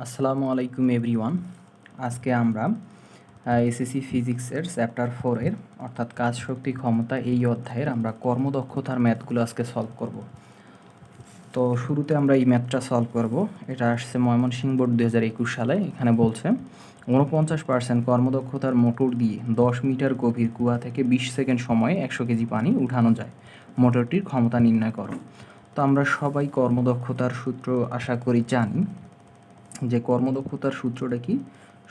আসসালামু আলাইকুম এভরিওয়ান। আজকে আমরা এসএসসি ফিজিক্সের চ্যাপ্টার 4 এর অর্থাৎ কাজ শক্তি ক্ষমতা এই অধ্যায়ের আমরা কর্মদক্ষতার ম্যাথগুলো আজকে সলভ করব। তো শুরুতে আমরা এই ম্যাথটা সলভ করব। এটা আসছে ময়মনসিংহ বোর্ড 2021 সালে। এখানে বলছে 49% কর্মদক্ষতার মোটর দিয়ে 10 মিটার গভীর কুয়া থেকে 20 সেকেন্ড সময়ে 100 কেজি পানি উঠানো যায়। মোটরটির ক্ষমতা নির্ণয় করো। তো আমরা সবাই কর্মদক্ষতার সূত্র আশা করি জানি। যে কর্মদক্ষতার সূত্রটা কি?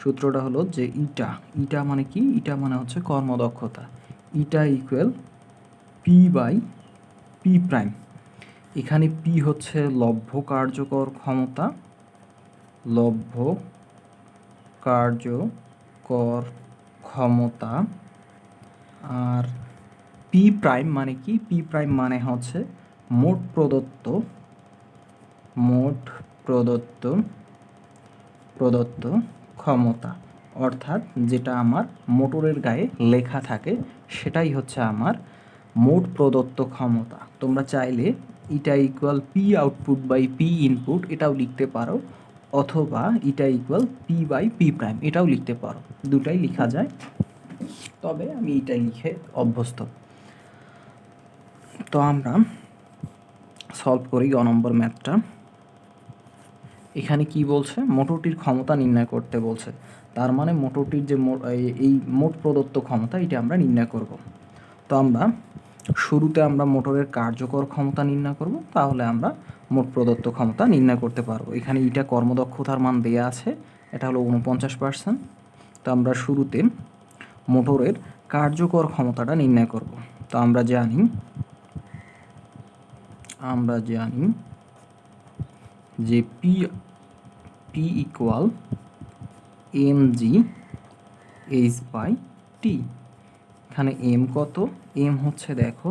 সূত্রটা হলো যে ইটা মানে কি? ইটা মানে হচ্ছে কর্মদক্ষতা। Eta equal P by P prime. এখানে পি হচ্ছে লভ্য কার্যকর ক্ষমতা, লভ্য কার্যকর ক্ষমতা। আর পি প্রাইম মানে কি? পি প্রাইম মানে হচ্ছে মোট প্রদত্ত ক্ষমতা, অর্থাৎ যেটা আমার মোটরের গায়ে লেখা থাকে সেটাই হচ্ছে আমার মোট প্রদত্ত ক্ষমতা। তোমরা চাইলে eta equal P output by P input এটাও লিখতে পারো, অথবা eta equal P by P prime এটাও লিখতে পারো। দুটাই লেখা যায়, তবে আমি এটাই লিখে অভ্যস্ত। তো আমরা সলভ করি গ নম্বর ম্যাথটা। এখানে কি বলছে? মোটরটির ক্ষমতা নির্ণয় করতে বলছে। তার মানে মোটরটির যে এই মোট প্রদত্ত ক্ষমতা এটা আমরা নির্ণয় করব। তো আমরা শুরুতে আমরা মোটরের কার্যকর ক্ষমতা নির্ণয় করব, তাহলে আমরা মোট প্রদত্ত ক্ষমতা নির্ণয় করতে পারবো। এখানে এটা কর্মদক্ষতার মান দেয়া আছে, এটা হলো 49%। তো আমরা শুরুতে মোটরের কার্যকর ক্ষমতাটা নির্ণয় করব। তো আমরা জানি যে P equal mg h by T. এখানে এম কত? এম হচ্ছে, দেখো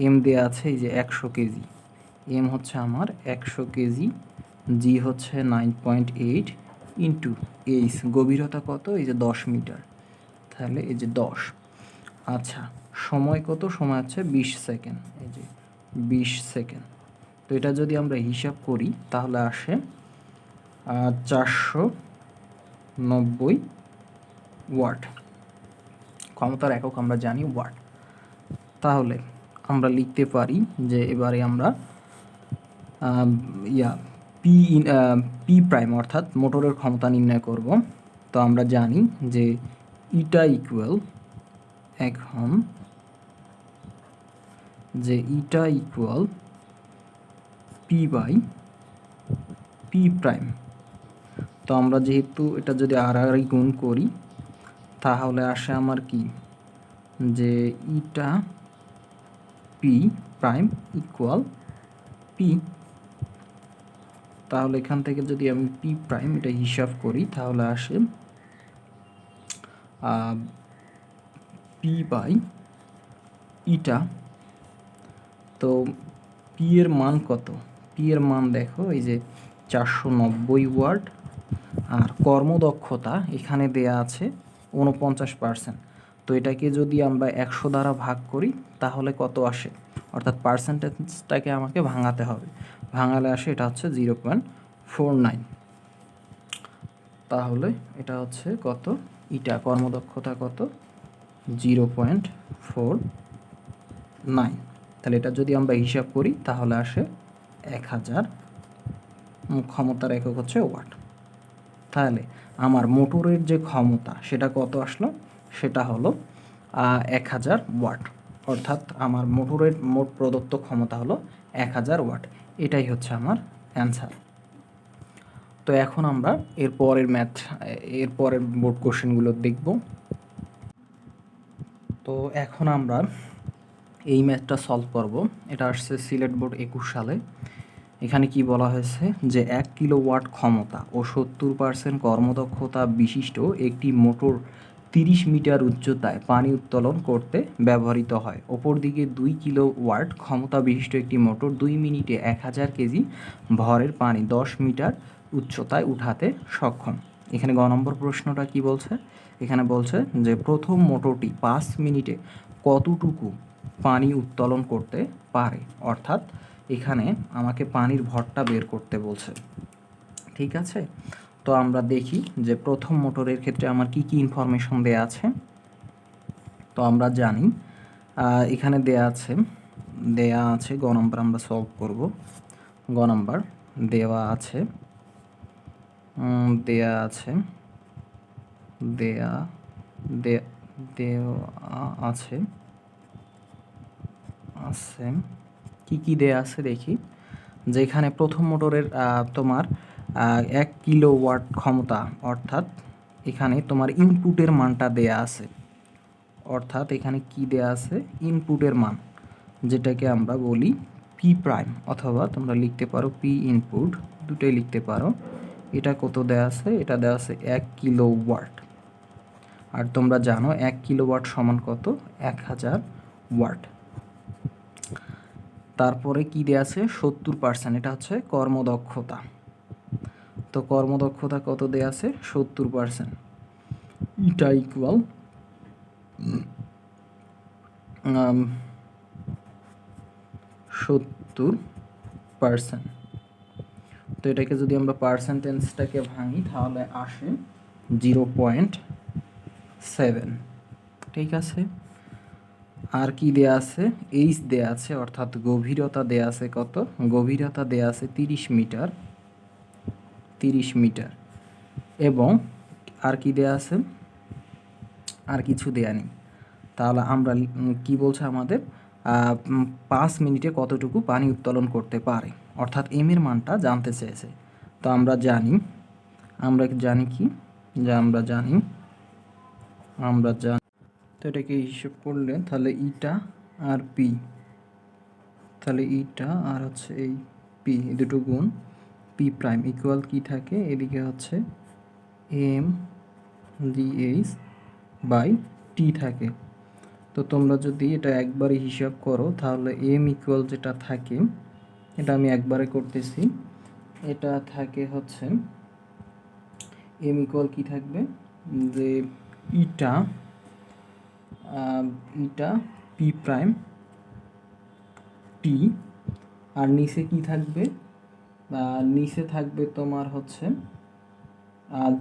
এম দেওয়া আছে এই যে 100 কেজি। এম হচ্ছে আমার 100 কেজি, জি হচ্ছে 9.8 ইন্টু এইচ গভীরতা কত? এই যে 10 মিটার, তাহলে এই যে 10। আচ্ছা, সময় কত? সময় হচ্ছে 20 সেকেন্ড, এই যে 20 সেকেন্ড। তো এটা যদি আমরা হিসাব করি তাহলে আসে 490 ওয়াট। ক্ষমতার একক আমরা জানি ওয়াট। তাহলে আমরা লিখতে পারি যে এবারে আমরা পি প্রাইম অর্থাৎ মোটরের ক্ষমতা নির্ণয় করব। তো আমরা জানি যে eta equal P by P prime. তো আমরা যেহেতু এটা যদি আর গুণ করি তাহলে আসে আমার কি, যে ইটা পি প্রাইম ইকুয়াল পি। তাহলে এখান থেকে যদি আমি পি প্রাইম এটা হিসাব করি তাহলে আসে পি বাই ইটা। তো পি এর মান কত? পি এর মান দেখো এই যে 490 ওয়াট। আর কর্মদক্ষতা এখানে দেয়া আছে 49%। তো এটাকে যদি আমরা 100 দ্বারা ভাগ করি তাহলে কত আসে? অর্থাৎ পার্সেন্টেজটাকে আমাকে ভাঙাতে হবে। ভাঙালে আসে এটা হচ্ছে 0.49। তাহলে এটা হচ্ছে কত? ইটা কর্মদক্ষতা কত? 0.49। তাহলে এটা যদি আমরা হিসাব করি তাহলে আসে 1000। ক্ষমতার একক হচ্ছে ওয়াট। তাহলে আমার মোটরের যে ক্ষমতা সেটা কত আসলো? সেটা হলো 1000 ওয়াট। অর্থাৎ আমার মোটরের মোট প্রদত্ত ক্ষমতা হলো 1000 ওয়াট। এটাই হচ্ছে আমার অ্যান্সার। তো এখন আমরা এরপরের বোর্ড কোশ্চেনগুলো দেখব। তো এখন আমরা এই ম্যাথটা সলভ করব। এটা আসছে সিলেট বোর্ড 21 সালে। এখানে কি বলা হয়েছে? যে 1 কিলোওয়াট ক্ষমতা ও 70% কর্মদক্ষতা বিশিষ্ট একটি মোটর 30 মিটার উচ্চতায় পানি উত্তোলন করতে ব্যবহৃত হয়। অপরদিকে 2 কিলোওয়াট ক্ষমতা বিশিষ্ট একটি মোটর 2 মিনিটে 1000 কেজি ভরের পানি 10 মিটার উচ্চতায় উঠাতে সক্ষম। এখানে গ নম্বর প্রশ্নটা কি বলছে? এখানে বলছে যে প্রথম মোটরটি 5 মিনিটে কতটুকু পানি উত্তোলন করতে পারে। অর্থাৎ এখানে আমাকে পানির ভরটা বের করতে বলছে। ঠিক আছে? তো আমরা দেখি যে প্রথম মোটরের ক্ষেত্রে আমার কি কি ইনফরমেশন দেয়া আছে। তো আমরা জানি এখানে দেয়া আছে গ নাম্বার আমরা সলভ করব। গ নাম্বার দেওয়া আছে দেয়া আছে দেয়া আছে আছে কি কি দেয়া আছে দেখি। যেখানে প্রথম মোটরের তোমার 1 কিলোওয়াট ক্ষমতা, অর্থাৎ এখানে তোমার ইনপুটের মানটা দেয়া আছে। অর্থাৎ এখানে কি দেয়া আছে, ইনপুটের মান, যেটাকে আমরা বলি পি প্রাইম, অথবা তোমরা লিখতে পারো পি ইনপুট, দুটোই লিখতে পারো। এটা কত দেয়া আছে, এটা দেওয়া আছে 1 কিলোওয়াট। আর তোমরা জানো 1 কিলোওয়াট সমান কত, 1000 ওয়াট। তারপরে কি দেয়া আছে, 70%, এটা হচ্ছে কর্মদক্ষতা। তো কর্মদক্ষতা কত দেয়া আছে, 70%। এটা ইকুয়াল 70%। তো এটাকে যদি আমরা পার্সেন্টেজটাকে ভাঙি তাহলে আসে 0.7। ঠিক আছে। আর কি দেয়া আছে, এইচ দেয়া আছে, অর্থাৎ গভীরতা দেয়া আছে কত, গভীরতা দেয়া আছে 30 মিটার, 30 মিটার। এবং আর কি দেয়া আছে, আর কিছু দেয়া নেই। তাহলে আমরা কি বলছে আমাদের 5 মিনিটে কতটুকু পানি উত্তোলন করতে পারে, অর্থাৎ এম এর মানটা জানতে চেয়েছে। তো আমরা জানি কি, যে আমরা জানি তো এটাকে হিসেব করলে তাহলে ইটা আর পি, তাহলে ইটা আর হচ্ছে এই পি, এই দুটো গুণ পি প্রাইম ইকুয়াল কি থাকে, এদিকে হচ্ছে এম ডিএইচ বাই টি থাকে। তো তোমরা যদি এটা একবারে হিসাব করো তাহলে এম ইকুয়াল যেটা থাকে, এটা আমি একবারে করতেছি, এটা থাকে হচ্ছে এম ইকুয়াল কি থাকবে, যে ইটা পি প্রাইম টি, আর নিচে কি থাকবে, নিচে থাকবে তোমার হচ্ছে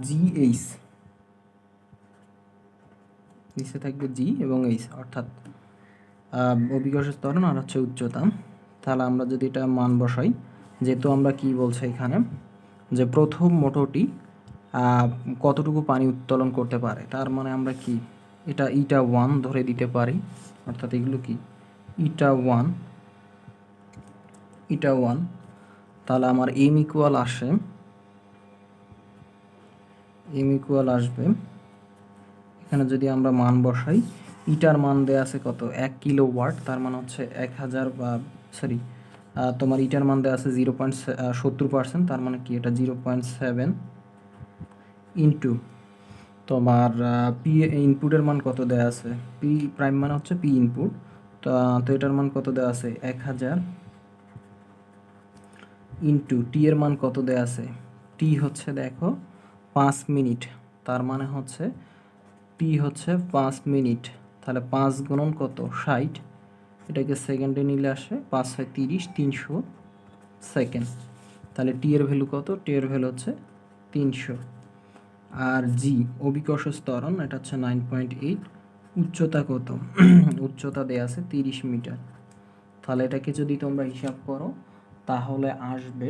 জিএইচ, নিচে থাকবে জি এবং এইচ, অর্থাৎ অভিকর্ষজ ত্বরণ আর হচ্ছে উচ্চতা। তাহলে আমরা যদি এটা মান বসাই, যেহেতু আমরা কি বলছে এখানে, যে প্রথম মোটরটি কতটুকু পানি উত্তোলন করতে পারে, তার মানে আমরা কি এটা ইটা 1 ধরে দিতে পারি, অর্থাৎ এগুলো কি ইটা 1। তাহলে আমার এম ইকুয়াল আসবে, এখানে যদি আমরা মান বসাই, ইটার মান দেয়া আছে কত, 1 কিলোওয়াট, তার মানে হচ্ছে 1000, তোমার ইটার মান দেওয়া আছে 0.70%, তার মানে কি এটা 0.7 ইন্টু তোমার পি ইনপুটের মান কত দেওয়া আছে, পি প্রাইম মানে হচ্ছে পি ইনপুট, তো এটার মান কত দেওয়া আছে 1000 ইন্টু টি এর মান কত দেওয়া আছে, টি হচ্ছে দেখো 5 মিনিট, তার মানে হচ্ছে টি হচ্ছে 5 মিনিট, তাহলে 5 গুণন কত 60, এটাকে সেকেন্ডে নিলে আসে 5 হয় 30, 300 সেকেন্ড। তাহলে টি এর ভ্যালু কত, টি এর ভ্যালু হচ্ছে 300। আর জি অভিকর্ষজ ত্বরণ, এটা হচ্ছে 9.8। উচ্চতা কত, উচ্চতা দেয়া আছে 30 মিটার। তাহলে এটাকে যদি তোমরা হিসাব করো তাহলে আসবে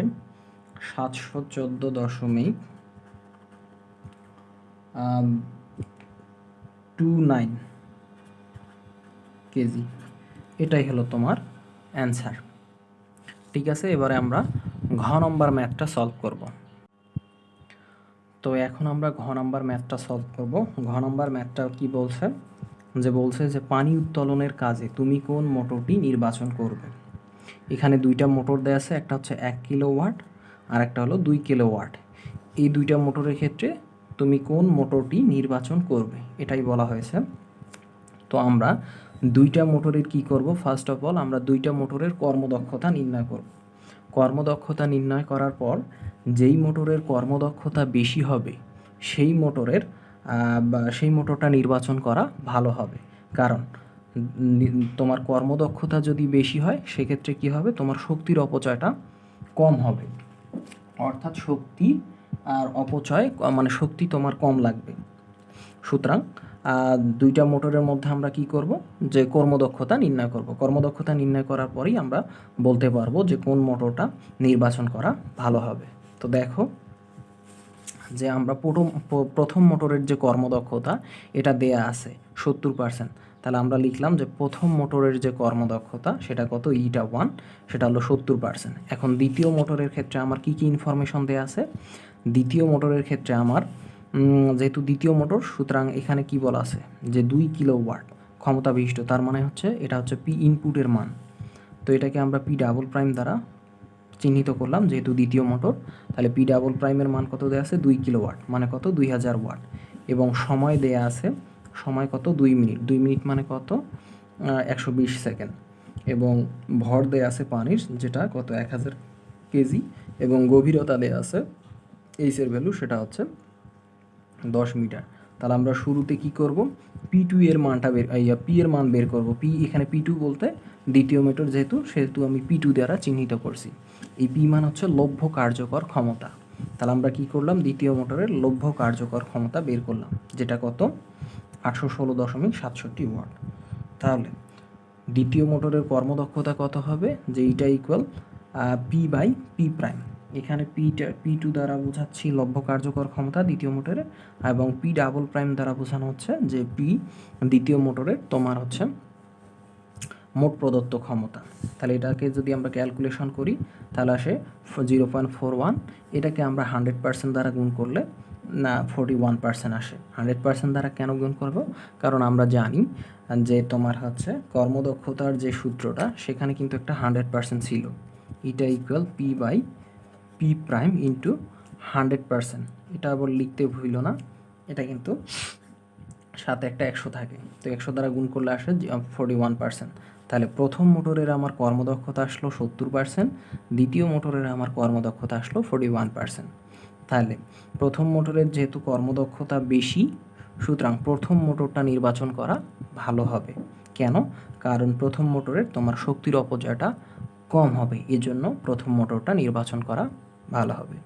714.29 কেজি। এটাই হলো তোমার অ্যান্সার। ঠিক আছে, এবারে আমরা ঘ নম্বর ম্যাথটা সলভ করব। তো এখন আমরা ঘ নম্বর ম্যাথটা সলভ করব। ঘ নম্বর ম্যাথটা কি বলছে, যে পানি উত্তোলনের কাজে তুমি কোন মোটরটি নির্বাচন করবে। এখানে দুইটা মোটর দেওয়া আছে, একটা হচ্ছে 1 কিলোওয়াট আর একটা হলো 2 কিলোওয়াট। এই দুইটা মোটরের ক্ষেত্রে তুমি কোন মোটরটি নির্বাচন করবে, এটাই বলা হয়েছে। তো আমরা দুইটা মোটরের কি করব, ফার্স্ট অফ অল আমরা দুইটা মোটরের কর্মদক্ষতা নির্ণয় করব। কর্মদক্ষতা নির্ণয় করার পর যেই মোটরের কর্মদক্ষতা বেশি হবে সেই মোটরটা নির্বাচন করা ভালো হবে। কারণ তোমার কর্মদক্ষতা যদি বেশি হয় সেক্ষেত্রে কি হবে, তোমার শক্তির অপচয়টা কম হবে, অর্থাৎ শক্তি আর অপচয় মানে শক্তি তোমার কম লাগবে। সুতরাং দুইটা মোটরের মধ্যে আমরা কি করব, যে কর্মদক্ষতা নির্ণয় করব। কর্মদক্ষতা নির্ণয় করার পরেই আমরা বলতে পারবো যে কোন মোটরটা নির্বাচন করা ভালো হবে। তো দেখো যে আমরা প্রথম মোটরের যে কর্মদক্ষতা এটা দেয়া আছে 70%। তাহলে আমরা লিখলাম যে প্রথম মোটরের যে কর্মদক্ষতা সেটা কত, ইটা 1, সেটা হলো 70%। এখন দ্বিতীয় মোটরের ক্ষেত্রে আমার কি কি ইনফরমেশন দেয়া আছে? দ্বিতীয় মোটরের ক্ষেত্রে আমার যেহেতু দ্বিতীয় মোটর, সুতরাং এখানে কি বলা আছে যে 2 কিলোওয়াট ক্ষমতা বিশিষ্ট, তার মানে হচ্ছে এটা হচ্ছে পি ইনপুটের মান। তো এটাকে আমরা পি ডাবল প্রাইম দ্বারা চিহ্নিত করলাম যেহেতু দ্বিতীয় মোটর। তাহলে পি ডাবল প্রাইমের মান কত দেওয়া আছে, 2 কিলোওয়াট, মানে কত 2000 ওয়াট। এবং সময় দেয়া আছে, সময় কত 2 মিনিট, 2 মিনিট মানে কত 120 সেকেন্ড। এবং ভর দেয়া আছে পানির, যেটা কত 1000 কেজি। এবং গভীরতা দেয়া আছে এইচের ভ্যালু, সেটা হচ্ছে 10 মিটার। তাহলে আমরা শুরুতে কি করব, P2 এর মানটা পি এর মান বের করব। পি এখানে P2 বলতে দ্বিতীয় মোটর সেহেতু আমি P2 দ্বারা চিহ্নিত করছি। এই পি মান হচ্ছে লভ্য কার্যকর ক্ষমতা। তাহলে আমরা কি করলাম, দ্বিতীয় মোটরের লভ্য কার্যকর ক্ষমতা বের করলাম, যেটা কত 816.67 ওয়াট। তাহলে দ্বিতীয় মোটরের কর্মদক্ষতা কত হবে, যে এইটা equal P by P prime. এখানে P2 দ্বারা বোঝাচ্ছি লভ্য কার্যকর ক্ষমতা দ্বিতীয় মোটরে, এবং পি ডাবল প্রাইম দ্বারা বোঝানো হচ্ছে যে পি দ্বিতীয় মোটরের তোমার হচ্ছে মোট প্রদত্ত ক্ষমতা। তাহলে এটাকে যদি আমরা ক্যালকুলেশন করি তাহলে আসে 0.41। এটাকে আমরা 100% দ্বারা গুণ করলে না 41% আসে। 100% দ্বারা কেন গুণ করব, কারণ আমরা জানি যে তোমার হচ্ছে কর্মদক্ষতার যে সূত্রটা সেখানে কিন্তু একটা 100% ছিল। এটা equal P by P prime into 100%। এটা আবার লিখতে ভুলো না, এটা কিন্তু সাথে একটা 100 থাকে, তো 100 দ্বারা গুণ করলে আসে 41%। তাহলে প্রথম মোটরের আমার কর্মদক্ষতা আসলো 70%, দ্বিতীয় মোটরের আমার কর্মদক্ষতা আসলো 41%। তাহলে প্রথম মোটরের যেহেতু কর্মদক্ষতা বেশি, সুতরাং প্রথম মোটরটা নির্বাচন করা ভালো হবে। কেন? কারণ প্রথম মোটরের তোমার শক্তির অপচয়টা কম হবে, এজন্য প্রথম মোটরটা নির্বাচন করা ভালো হবে।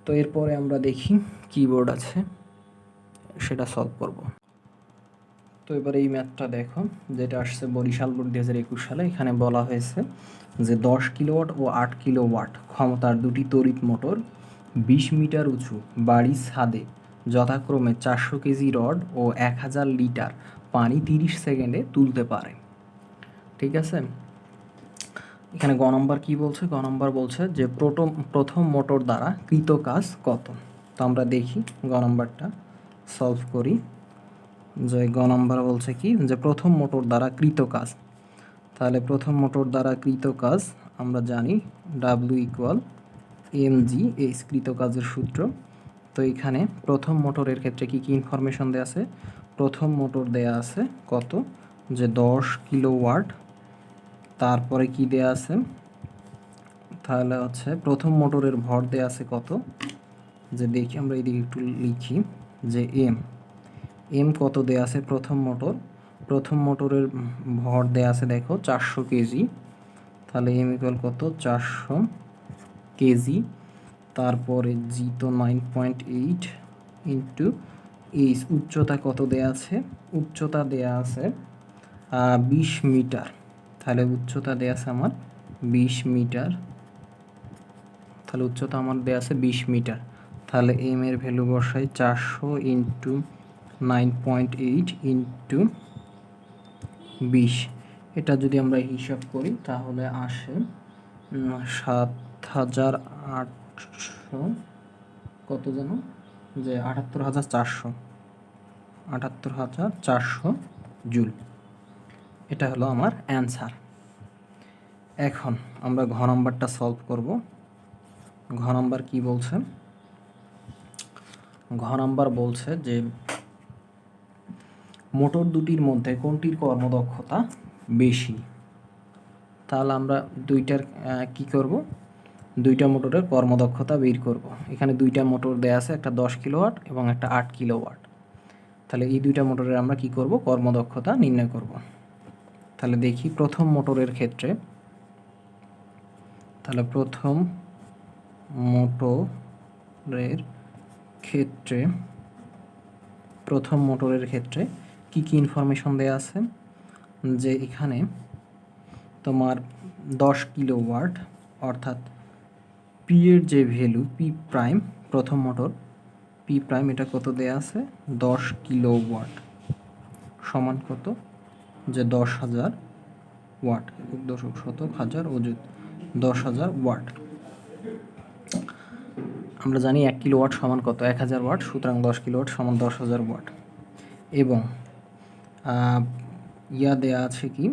তো এরপরে আমরা দেখি কিবোর্ড আছে, সেটা সলভ করব। তো এবার এই ম্যাথটা দেখো, যেটা আসছে বরিশাল বোর্ড 2021 সালে। এখানে বলা হয়েছে যে 10 কিলোওয়াট ও 8 কিলোওয়াট ক্ষমতার দুটি তড়িৎ মোটর 20 মিটার উঁচু বাড়ির ছাদে যথাক্রমে 400 কেজি রড ও 1000 লিটার পানি 30 সেকেন্ডে তুলতে পারে। ঠিক আছে, এখানে গ নম্বর কী বলছে, গ নম্বর বলছে যে প্রথম মোটর দ্বারা কৃত কাজ কত। তো আমরা দেখি গ নম্বরটা সলভ করি। যে গ নম্বর বলছে কি, যে প্রথম মোটর দ্বারা কৃত কাজ। তাহলে প্রথম মোটর দ্বারা কৃত কাজ আমরা জানি ডাব্লিউ ইকুয়াল mg, এই কৃত কাজের সূত্র। তো এখানে প্রথম মোটরের ক্ষেত্রে কি কি ইনফরমেশন দেওয়া আছে, প্রথম মোটর দেয়া আছে কত, যে 10 কিলোওয়াট। তারপরে কি দেয়া আছে, তাহলে হচ্ছে প্রথম মোটরের ভর দেয়া আছে কত, যে দেখি আমরা এইদিকে একটু লিখি, যে এম কত দেয়া আছে, প্রথম মোটরের ভর দেয়া আছে দেখো 400 কেজি। তাহলে এম ইকুয়াল কত 400 কেজি। তারপরে জি তো 9.8 ইন্টু এইচ, উচ্চতা কত দেয়া আছে, উচ্চতা দেয়া আছে 20 মিটার। তাহলে উচ্চতা দেয়া আছে আমার 20 মিটার। তাহলে উচ্চতা আমার দেয়া আছে 20 মিটার। তাহলে এম এর ভ্যালু বসাই 400 ইন্টু 9.8 ইন্টু 20। এটা যদি আমরা হিসাব করি তাহলে আসে 7800 কত যেন, যে 78,400 জুল। এটা হলো আমার অ্যান্সার। এখন আমরা ঘ নম্বরটা সলভ করব। ঘ নম্বর কি বলছে, ঘ নম্বর বলছে যে মোটর দুটির মধ্যে কোনটির কর্মদক্ষতা বেশি। তাহলে আমরা দুইটার কি করব, দুইটা মোটরের কর্মদক্ষতা বের করব। এখানে দুইটা মোটর দেয়া আছে, একটা 10 কিলোওয়াট এবং একটা 8 কিলোওয়াট। তাহলে এই দুইটা মোটরের আমরা কি করব, কর্মদক্ষতা নির্ণয় করব। তাহলে দেখি প্রথম মোটরের ক্ষেত্রে, তাহলে প্রথম মোটর মোটরের ক্ষেত্রে প্রথম মোটরের ক্ষেত্রে কি কি ইনফরমেশন দেওয়া আছে, যে এখানে তোমার 10 কিলোওয়াট অর্থাৎ পি এর যে ভ্যালু পি প্রাইম, প্রথম মোটর পি প্রাইম এটা কত দেয়া আছে 10 কিলোওয়াট সমান কত, যে 10,000 ওয়াট, দশক শতক হাজার অযুত 10,000 ওয়াট। আমরা জানি 1 কিলোওয়াট সমান কত 1000 ওয়াট, সুতরাং 10 কিলোওয়াট সমান 10,000 ওয়াট। এবং দেয়া আছে কি,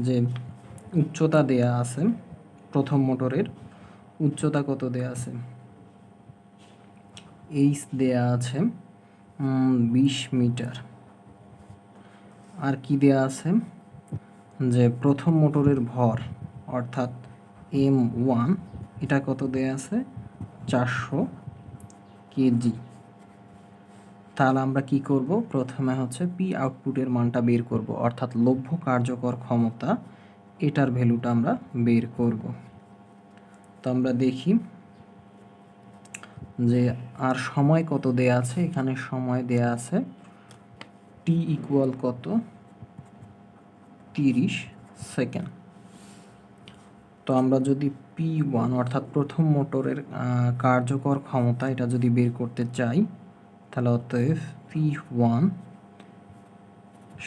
যে উচ্চতা দেয়া আছে, প্রথম মোটরের উচ্চতা কত দেয়া আছে, এইচ দেয়া আছে 20 মিটার। আর কি দেয়া আছে, যে প্রথম মোটরের ভর অর্থাৎ M1 এটা কত দেয়া আছে 400 কেজি। তাহলে আমরা কি করব, প্রথমে হচ্ছে পি আউটপুটের মানটা বের করব, অর্থাৎ লভ্য কার্যকর ক্ষমতা এটার ভ্যালুটা আমরা বের করব। তো আমরা দেখি যে আর সময় কত দেয়া আছে, এখানে সময় দেয়া আছে টি ইকুয়াল কত 30 সেকেন্ড। তো আমরা যদি P1 অর্থাৎ প্রথম মোটরের কার্যকর ক্ষমতা এটা যদি বের করতে চাই, তাহলে অতএব P1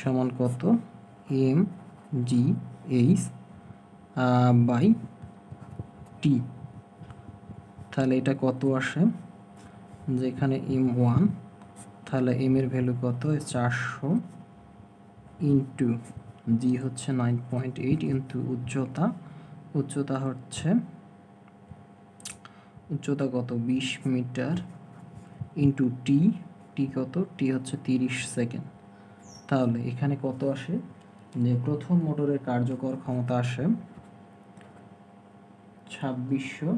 সমান কত mgh বাই টি। তাহলে এটা কত আসে, যেখানে M1 তাহলে m এর ভ্যালু কত 400 ইন্টু জি হচ্ছে 9.8 ইন্টু উচ্চতা হচ্ছে কত 20 মিটার ইন্টু টি কত, টি হচ্ছে 30 সেকেন্ড। তাহলে এখানে কত আসে, যে প্রথম মোটরের কার্যকর ক্ষমতা আসে 2600।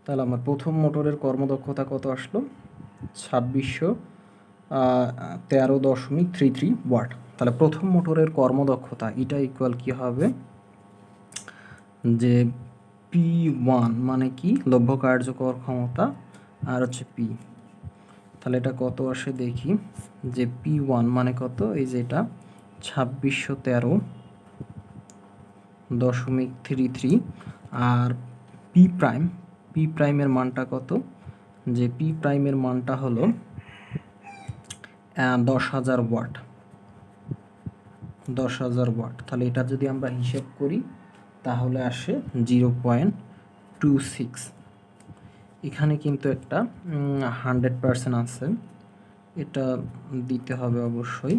তাহলে আমার প্রথম মোটরের কর্মদক্ষতা কত আসলো 2613.33 ওয়াট। তাহলে প্রথম মোটরের কর্মদক্ষতা এটা ইকুয়াল কি হবে, যে P1 মানে কি লভ্য কার্যকর ক্ষমতা আর হচ্ছে পি। তাহলে এটা কত আসে দেখি, যে P1 মানে কত, এই যে এটা 2613.33 আর পি প্রাইমের মানটা কত, যে পি প্রাইমের মানটা হলো 10,000 ওয়াট। তাহলে এটা যদি আমরা হিসেব করি তাহলে আসে 0.26। এখানে কিন্তু একটা 100% আছে, এটা দিতে হবে অবশ্যই।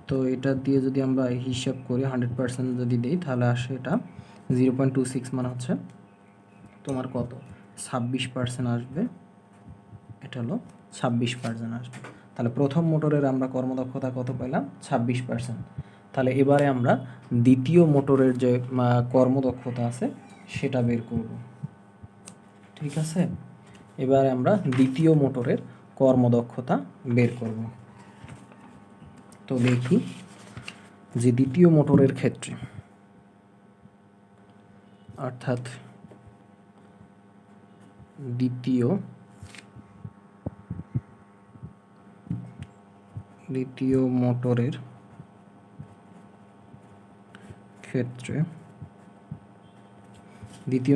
তো এটা দিয়ে যদি আমরা হিসাব করি 100% যদি দিই তাহলে আসে এটা 0.26 মানে হচ্ছে তোমার কত 26% আসবে, এটা হলো 26% আসবে। তাহলে প্রথম মোটরের আমরা কর্মদক্ষতা কত পেলাম 26%। তাহলে এবারে আমরা দ্বিতীয় মোটরের যে কর্মদক্ষতা আছে সেটা বের করব, ঠিক আছে। এবারে আমরা দ্বিতীয় মোটরের কর্মদক্ষতা বের করব। তো দেখি যে দ্বিতীয় মোটরের ক্ষেত্রে অর্থাৎ দ্বিতীয়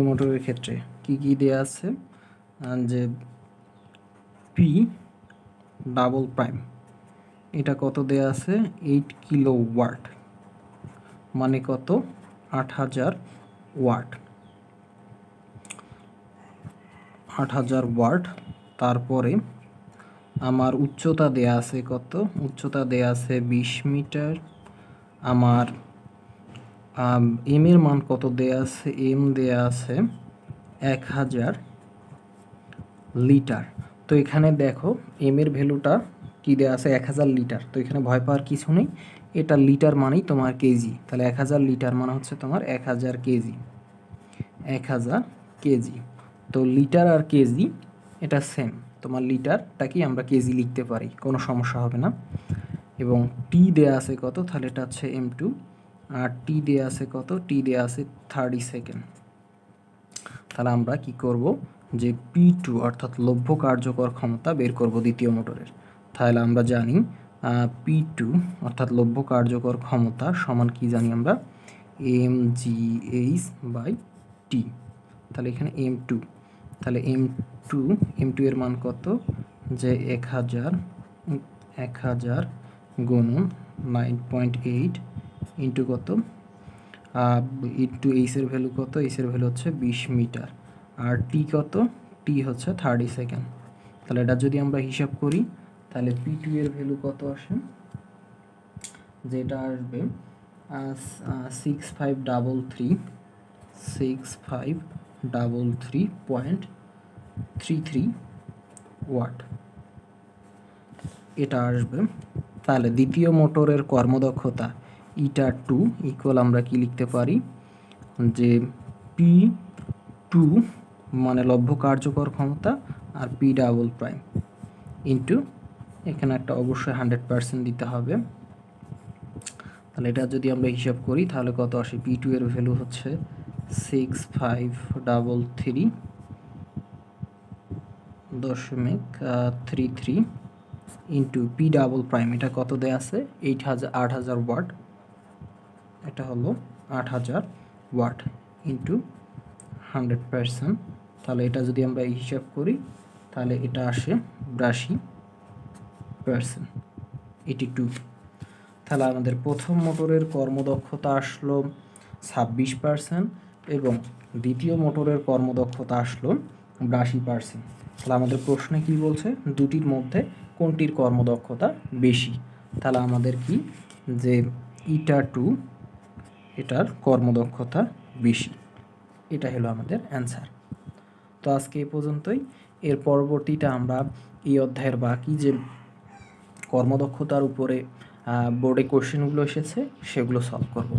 মোটরের ক্ষেত্রে কি কি দেয়া আছে, যে পি ডাবল প্রাইম এটা কত দেয়া আছে 8 কিলোওয়াট মানে কত 8,000 ওয়াট। তারপরে আমার উচ্চতা দেয়া আছে কত, উচ্চতা দেয়া আছে 20 মিটার। আমার এম এর মান কত দেয়া আছে, এম দেয়া আছে 1000 লিটার। তো এখানে দেখো এম এর ভ্যালুটা কি দেয়া আছে 1000 লিটার। তো এখানে ভয় পাওয়ার কিছু নেই, এটা লিটার মানেই তোমার কেজি। তাহলে 1000 লিটার মানে হচ্ছে তোমার 1000 কেজি। তো লিটার আর কেজি এটা সেম, তোমার লিটারটাকেই আমরা কেজি লিখতে পারি, কোনো সমস্যা হবে না। এবং টি দেয়া আছে কত, তাহলে এটা হচ্ছে M2। আর টি দেয়া আছে কত, টি দেয়া আছে 30 সেকেন্ড। তাহলে আমরা কি করব, যে P2 অর্থাৎ লভ্য কার্যকর ক্ষমতা বের করব দ্বিতীয় মোটরের। তাহলে আমরা জানি P2 অর্থাৎ লভ্য কার্যকর ক্ষমতা সমান কি জানি আমরা, mgh/t। তাহলে এখানে m2, তাহলে m2 এর মান কত, যে 1000 গুণন 9.8 ইন্টু কত, ইন্টু এইচের ভ্যালু কত, এইচের ভ্যালু হচ্ছে 20 মিটার, আর টি কত, টি হচ্ছে 30 সেকেন্ড। তাহলে এটা যদি আমরা হিসাব করি তাহলে P2 এর ভ্যালু কত আসে, যেটা আসবে 6533.33 ওয়াট এটা আসবে। তাহলে দ্বিতীয় মোটরের কর্মদক্ষতা η2 ইকুয়াল আমরা কি লিখতে পারি, যে P2 মানে লভ্য কার্যকর ক্ষমতা আর P ডাবল প্রাইম ইন্টু এখানে একটা অবশ্যই 100% দিতে হবে। তাহলে এটা যদি আমরা হিসাব করি তাহলে কত আসে, P2 এর ভ্যালু হচ্ছে 6533.33 ইন্টু P ডাবল প্রাইম, এটা কত দেয়া আছে, 8000 ওয়াট, এটা হলো 8000 ওয়াট ইন্টু 100%। তাহলে এটা যদি আমরা হিসাব করি তাহলে এটা আসে 82%, 82। তাহলে আমাদের প্রথম মোটরের কর্মদক্ষতা আসলো 26% এবং দ্বিতীয় মোটরের কর্মদক্ষতা আসলো 82%। তাহলে আমাদের প্রশ্নে কি বলছে, দুটির মধ্যে কোনটির কর্মদক্ষতা বেশি। তাহলে আমাদের কি, যে η2 এটার কর্মদক্ষতা বেশি, এটা হলো আমাদের অ্যান্সার। তো আজকে এই পর্যন্তই। এর পরবর্তীতে আমরা এই অধ্যায়ের বাকি যে কর্মদক্ষতার উপরে বোর্ডে কোশ্চেনগুলো এসেছে সেগুলো সলভ করব।